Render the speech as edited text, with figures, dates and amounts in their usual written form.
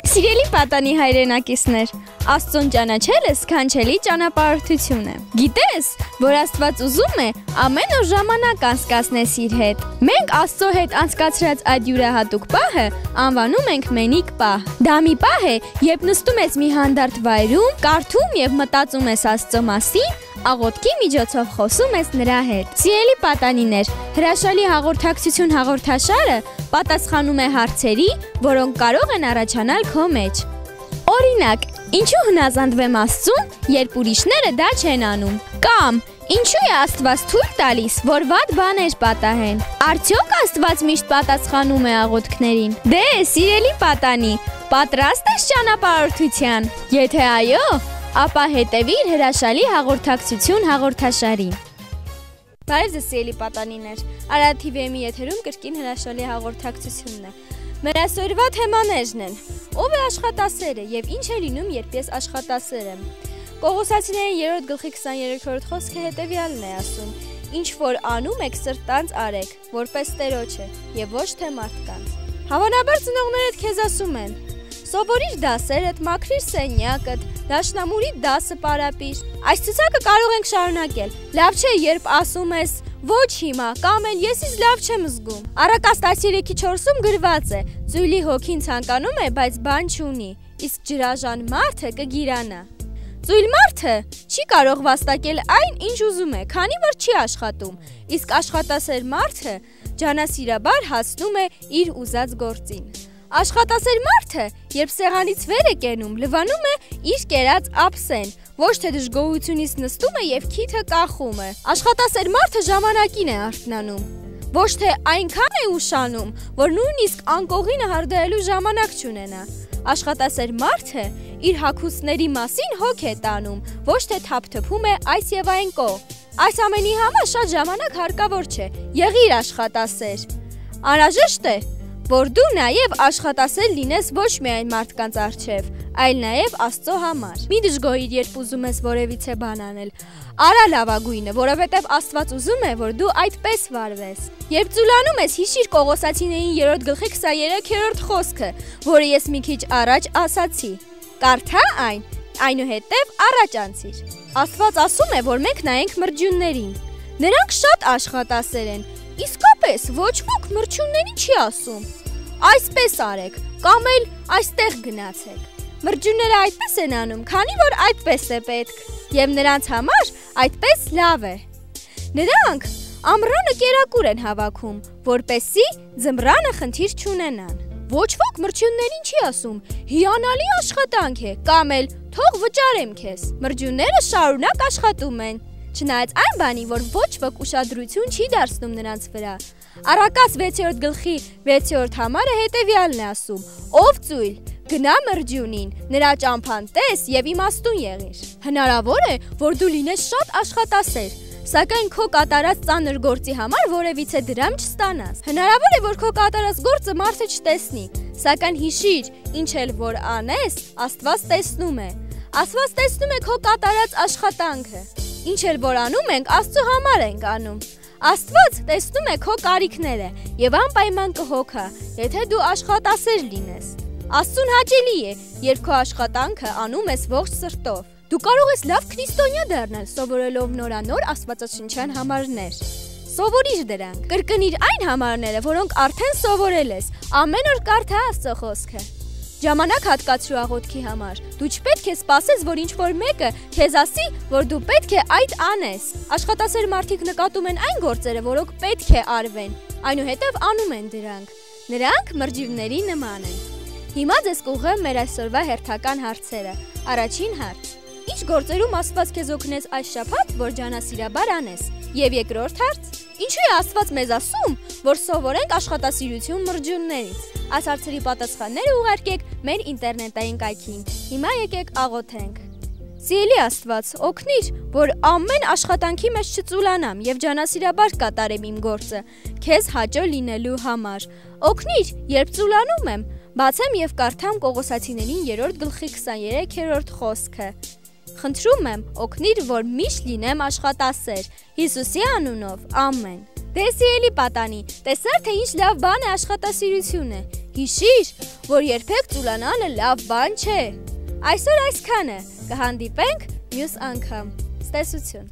Սիրելի պատանի հայրենակիցներ, Աստծուն ճանաչելը սքանչելի ճանապարհորդություն է։ Գիտես, որ Աստված ուզում է ամեն օր ժամանակ անցկացնես իր հետ։ Մենք Աստծո հետ անցկացրած այդ յուրահատուկ պահը անվանում ենք մենիկ պահ։ Դա մի պահ է, երբ նստում ես մի հանդարտ վայրում, կարդում եւ մտածում ես Աստծո մասին, աղոթքի միջոցով խոսում ես նրա հետ։ Սիրելի պատանիներ, հրաշալի հաղորդակցություն հաղորդաշարը պատասխանում է հարցերի, որոնք կարող են առաջանալ քո մեջ։ Օրինակ, ինչու հնազանդվեմ Աստծուն, երբ ուրիշները դա չեն անում։ Կամ ինչու է Աստված թույլ տալիս, որ վատ բաներ պատահեն։ Արդյոք Աստված միշտ պատասխանում է աղոթքներին։ Դե, սիրելի պատանի, պատրաստ ես ճանապարհորդության։ Եթե այո, ապա հետևիր հրաշալի հաղորդակցություն հաղորդաշարին։ Բարև ձեզ սիրելի պատանիներ, Արարատ TV-ի եթերում կրկին հրաշալի հաղորդակցությունն է։ Մեր այսօրվա թեմաներն են. ով է աշխատասերը եւ ինչ է լինում, երբ ես աշխատասեր եմ։ Կողոսացիների 3-րդ գլխի 23-րդ խոսքը հետեւյալն է ասում. ինչ որ անում եք սրտանց արեք, որպես Տերոջ է եւ ոչ թե մարդկանց։ Հավանաբար ծնողներդ քեզ ասում են. սովորիր դասերդ, մաքրիր սենյակդ, դաշնամուրի դասը պարապիր։ Այս ցուցակը կարող ենք շարունակել։ Լավ չէ, երբ ասում ես ոչ հիմա, կամ էլ ես ինձ լավ չեմ զգում։ Առակաց 13:4-ում գրված է. ծույլի հոգին ցանկանում է, բայց բան չունի, իսկ ջրաժան մարդը կգիրանա։ Ծույլ մարդը չի կարող վաստակել այն, ինչ ուզում է, քանի որ չի աշխատում, իսկ աշխատասեր մարդը ջանասիրաբար հասնում է իր ուզած գործին։ Աշխատասեր մարդը, երբ սեղանից վեր է կենում, լվանում է իր կերած ափսեն, ոչ թե դժգոհությունից նստում է եւ քիթը կախում է։ Աշխատասեր մարդը ժամանակին է արթնանում, ոչ թե այնքան է ուշանում, որ նույնիսկ անկողինը հարդարելու ժամանակ չունենա։ Աշխատասեր մարդը իր հագուստների մասին հոգ է տանում, ոչ թե թափթփում է այս եւ այն կողմ։ Այս ամենի համար շատ ժամանակ հարկավոր չէ։ Եղիր աշխատասեր։ Անհրաժեշտ է, որ դու նաև աշխատասեր լինես ոչ միայն մարդկանց առջև, այլ նաև Աստծո համար։ Մի դժգոհիր, երբ ուզում ես որևիցե բան անել։ Արա լավագույնը, որովհետև Աստված ուզում է, որ դու այդպես վարվես։ Երբ ծուլանում ես, հիշիր Կողոսացիներին 3-րդ գլխի 23-րդ խոսքը, որը ես մի քիչ առաջ ասացի։ Կարդա այն, այնուհետև առաջ անցիր։ Աստված ասում է, որ մենք նայենք մրջյուններին։ Նրանք շատ աշխատասեր են, իսկապես ոչ ոք մրջյուններին չի ասում. այսպես արեք, կամ էլ այստեղ գնացեք։ Մրջյունները այդպես են անում, քանի որ այդպես է պետք, եւ նրանց համար այդպես լավ է։ Նրանք ամռանը կերակուր են հավաքում, որպեսզի ձմռանը խնդիր չունենան։ Ոչ ոք մրջյուններին չի ասում. հիանալի աշխատանք է, կամ էլ թող վճարեմ քեզ։ Մրջյունները շարունակ աշխատում են, չնայած այն բանի, որ ոչ ոք ուշադրություն չի դարձնում նրանց վրա։ Առակաց 6-րդ գլխի 6-րդ համարը հետևյալն է ասում. ով ծույլ, գնա մրջյունին, նրա ճամփան տես եւ իմաստուն եղիր։ Հնարավոր է, որ դու լինես շատ աշխատասեր, սակայն քո կատարած ծանր գործի համար որևիցե դրամ չստանաս։ Հնարավոր է, որ քո կատարած գործը մարդը չտեսնի, սակայն հիշիր, ինչ էլ որ անես, Աստված տեսնում է։ Աստված տեսնում է քո կատարած աշխատանքը։ Ինչ էլ որ անում ենք, Աստծո համար ենք անում։ Աստված տեսնում է քո կարիքները եւ անպայման կհոգա, եթե դու աշխատասեր լինես։ Աստծուն հաճելի է, երբ քո աշխատանքը անում ես ողջ սրտով։ Դու կարող ես լավ քրիստոնյա դառնալ, սովորելով նորանոր աստվածաշնչյան համարներ։ Սովորիր դրանք։ Կրկնիր այն համարները, որոնք արդեն սովորել ես։ Ամեն օր կարդա Աստծո խոսքը։ Ժամանակ հատկացրու աղոթքի համար։ Դու չպետք է սպասես, որ ինչ-որ մեկը քեզ ասի, որ դու պետք է այդ անես։ Աշխատասեր մարդիկ նկատում են այն գործերը, որոնք պետք է արվեն, այնուհետև անում են դրանք։ Նրանք մրջյունների նման են։ Հիմա ձեզ կուղղեմ մեր այսօրվա հերթական հարցերը։ Առաջին հարց. Ինչ գործերում Աստված քեզ օգնեց այս շաբաթ, որ ջանասիրաբար անես։ Եվ երկրորդ հարց. ինչու է Աստված մեզ ասում, որ սովորենք աշխատասիրություն մրջյուններից։ Այս հարցերի պատասխանները ուղարկեք մեր ինտերնետային կայքին։ Հիմա եկեք աղոթենք։ Սիրելի Աստված, օգնիր, որ ամեն աշխատանքի մեջ չծուլանամ եւ ջանասիրաբար կատարեմ իմ գործը, քեզ հաճո լինելու համար։ Օգնիր, երբ ծուլանում եմ, բացեմ եւ կարդամ Կողոսացիներին 3-րդ գլխի 23-րդ խոսքը։ Խնդրում եմ, օգնիր, որ միշտ լինեմ աշխատասեր։ Հիսուսի անունով, ամեն։ Դե սիրելի պատանի, տեսար թե ինչ լավ բան է աշխատասիրությունը։ Հիշիր, որ երբեք ծուլանալը լավ բան չէ։ Այսօր այսքանը, կհանդիպենք մյուս անգամ։ Ցտեսություն։